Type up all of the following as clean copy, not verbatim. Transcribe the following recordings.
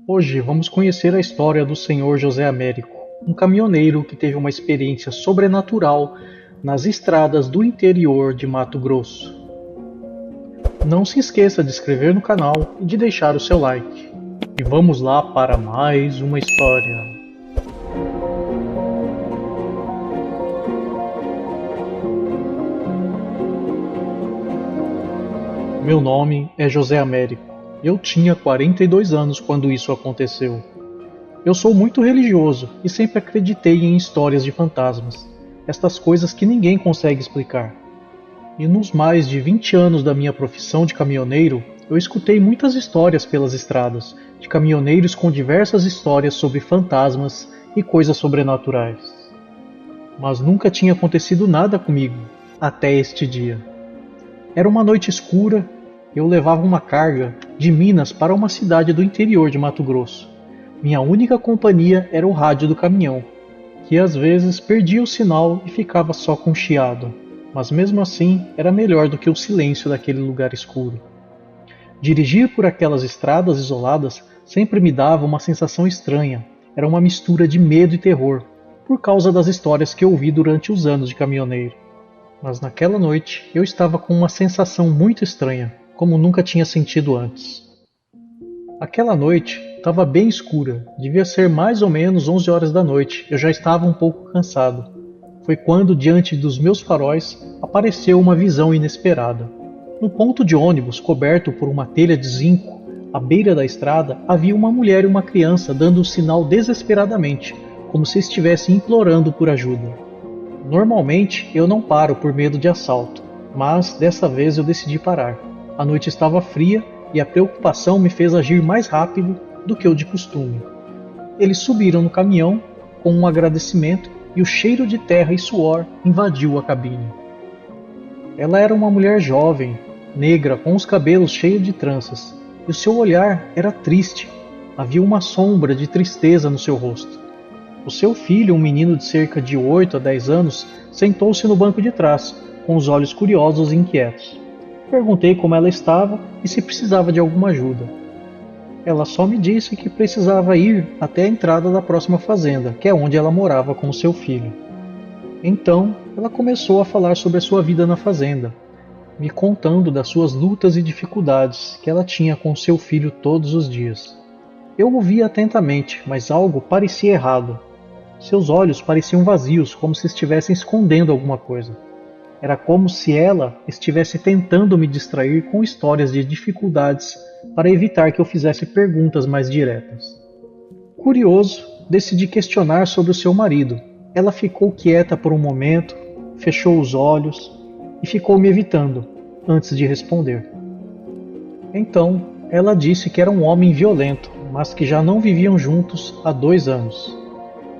Hoje vamos conhecer a história do Senhor José Américo, um caminhoneiro que teve uma experiência sobrenatural nas estradas do interior de Mato Grosso. Não se esqueça de se inscrever no canal e de deixar o seu like. E vamos lá para mais uma história. Meu nome é José Américo. Eu tinha 42 anos quando isso aconteceu. Eu sou muito religioso e sempre acreditei em histórias de fantasmas, estas coisas que ninguém consegue explicar. E nos mais de 20 anos da minha profissão de caminhoneiro, eu escutei muitas histórias pelas estradas, de caminhoneiros com diversas histórias sobre fantasmas e coisas sobrenaturais. Mas nunca tinha acontecido nada comigo, até este dia. Era uma noite escura, eu levava uma carga de Minas para uma cidade do interior de Mato Grosso. Minha única companhia era o rádio do caminhão, que às vezes perdia o sinal e ficava só com chiado, mas mesmo assim era melhor do que o silêncio daquele lugar escuro. Dirigir por aquelas estradas isoladas sempre me dava uma sensação estranha, era uma mistura de medo e terror, por causa das histórias que ouvi durante os anos de caminhoneiro. Mas naquela noite eu estava com uma sensação muito estranha, como nunca tinha sentido antes. Aquela noite estava bem escura, devia ser mais ou menos 11 horas da noite, eu já estava um pouco cansado. Foi quando, diante dos meus faróis, apareceu uma visão inesperada. No ponto de ônibus, coberto por uma telha de zinco, à beira da estrada, havia uma mulher e uma criança dando um sinal desesperadamente, como se estivessem implorando por ajuda. Normalmente eu não paro por medo de assalto, mas dessa vez eu decidi parar. A noite estava fria e a preocupação me fez agir mais rápido do que o de costume. Eles subiram no caminhão com um agradecimento e o cheiro de terra e suor invadiu a cabine. Ela era uma mulher jovem, negra, com os cabelos cheios de tranças, e o seu olhar era triste. Havia uma sombra de tristeza no seu rosto. O seu filho, um menino de cerca de 8 a 10 anos, sentou-se no banco de trás, com os olhos curiosos e inquietos. Perguntei como ela estava e se precisava de alguma ajuda. Ela só me disse que precisava ir até a entrada da próxima fazenda, que é onde ela morava com o seu filho. Então, ela começou a falar sobre a sua vida na fazenda, me contando das suas lutas e dificuldades que ela tinha com seu filho todos os dias. Eu ouvia atentamente, mas algo parecia errado. Seus olhos pareciam vazios, como se estivessem escondendo alguma coisa. Era como se ela estivesse tentando me distrair com histórias de dificuldades para evitar que eu fizesse perguntas mais diretas. Curioso, decidi questionar sobre o seu marido. Ela ficou quieta por um momento, fechou os olhos e ficou me evitando antes de responder. Então, ela disse que era um homem violento, mas que já não viviam juntos há 2 anos.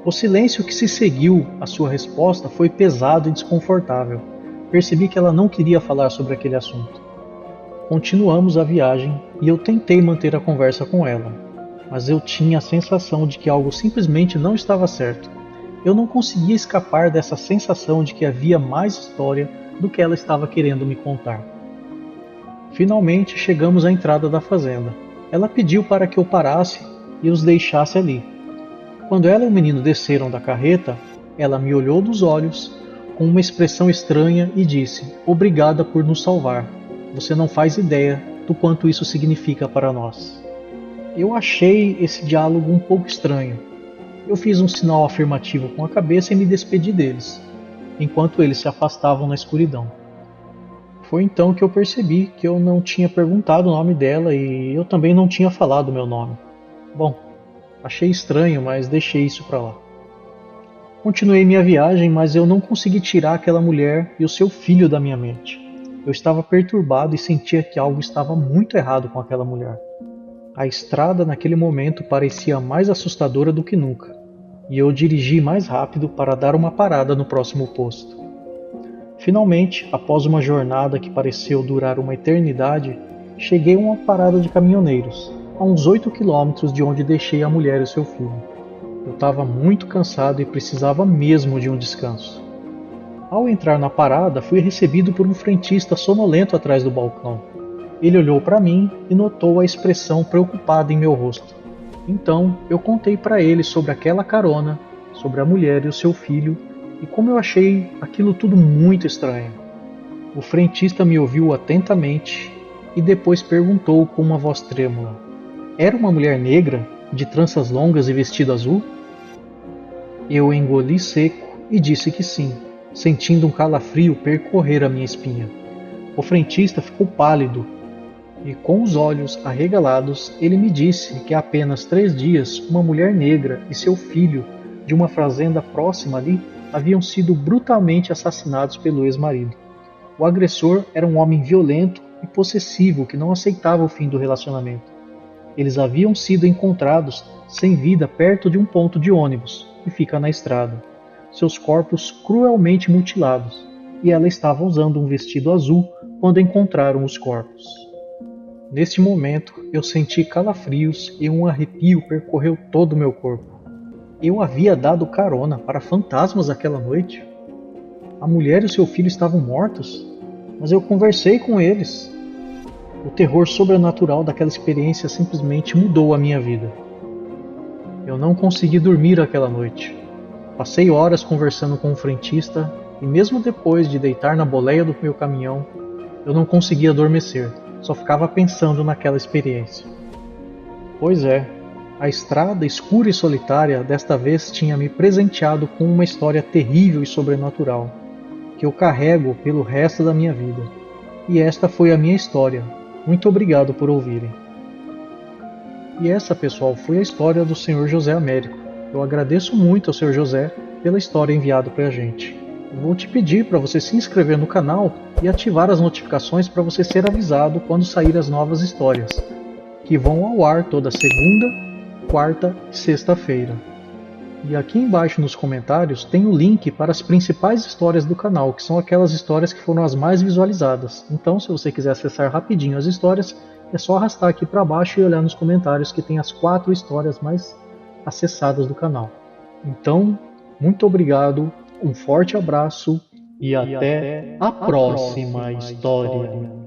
O silêncio que se seguiu à sua resposta foi pesado e desconfortável. Percebi que ela não queria falar sobre aquele assunto. Continuamos a viagem e eu tentei manter a conversa com ela, mas eu tinha a sensação de que algo simplesmente não estava certo. Eu não conseguia escapar dessa sensação de que havia mais história do que ela estava querendo me contar. Finalmente chegamos à entrada da fazenda. Ela pediu para que eu parasse e os deixasse ali. Quando ela e o menino desceram da carreta, ela me olhou nos olhos com uma expressão estranha e disse: "Obrigada por nos salvar. Você não faz ideia do quanto isso significa para nós." Eu achei esse diálogo um pouco estranho. Eu fiz um sinal afirmativo com a cabeça e me despedi deles, enquanto eles se afastavam na escuridão. Foi então que eu percebi que eu não tinha perguntado o nome dela e eu também não tinha falado meu nome. Bom, achei estranho, mas deixei isso para lá. Continuei minha viagem, mas eu não consegui tirar aquela mulher e o seu filho da minha mente. Eu estava perturbado e sentia que algo estava muito errado com aquela mulher. A estrada naquele momento parecia mais assustadora do que nunca, e eu dirigi mais rápido para dar uma parada no próximo posto. Finalmente, após uma jornada que pareceu durar uma eternidade, cheguei a uma parada de caminhoneiros, a uns 8 quilômetros de onde deixei a mulher e o seu filho. Eu estava muito cansado e precisava mesmo de um descanso. Ao entrar na parada, fui recebido por um frentista sonolento atrás do balcão. Ele olhou para mim e notou a expressão preocupada em meu rosto. Então eu contei para ele sobre aquela carona, sobre a mulher e o seu filho e como eu achei aquilo tudo muito estranho. O frentista me ouviu atentamente e depois perguntou com uma voz trêmula: Era uma mulher negra, de tranças longas e vestido azul? Eu engoli seco e disse que sim, sentindo um calafrio percorrer a minha espinha. O frentista ficou pálido e, com os olhos arregalados, ele me disse que há apenas 3 dias uma mulher negra e seu filho, de uma fazenda próxima ali, haviam sido brutalmente assassinados pelo ex-marido. O agressor era um homem violento e possessivo que não aceitava o fim do relacionamento. Eles haviam sido encontrados sem vida perto de um ponto de ônibus que fica na estrada, seus corpos cruelmente mutilados, e ela estava usando um vestido azul quando encontraram os corpos. Neste momento, eu senti calafrios e um arrepio percorreu todo o meu corpo. Eu havia dado carona para fantasmas aquela noite? A mulher e o seu filho estavam mortos? Mas eu conversei com eles. O terror sobrenatural daquela experiência simplesmente mudou a minha vida. Eu não consegui dormir aquela noite. Passei horas conversando com o frentista e, mesmo depois de deitar na boleia do meu caminhão, eu não conseguia adormecer, só ficava pensando naquela experiência. Pois é, a estrada escura e solitária desta vez tinha me presenteado com uma história terrível e sobrenatural, que eu carrego pelo resto da minha vida. E esta foi a minha história. Muito obrigado por ouvirem. E essa, pessoal, foi a história do Senhor José Américo. Eu agradeço muito ao Senhor José pela história enviada para a gente. Eu vou te pedir para você se inscrever no canal e ativar as notificações para você ser avisado quando sair as novas histórias, que vão ao ar toda segunda, quarta e sexta-feira. E aqui embaixo nos comentários tem o link para as principais histórias do canal, que são aquelas histórias que foram as mais visualizadas. Então, se você quiser acessar rapidinho as histórias, é só arrastar aqui para baixo e olhar nos comentários que tem as 4 histórias mais acessadas do canal. Então, muito obrigado, um forte abraço e até a próxima história.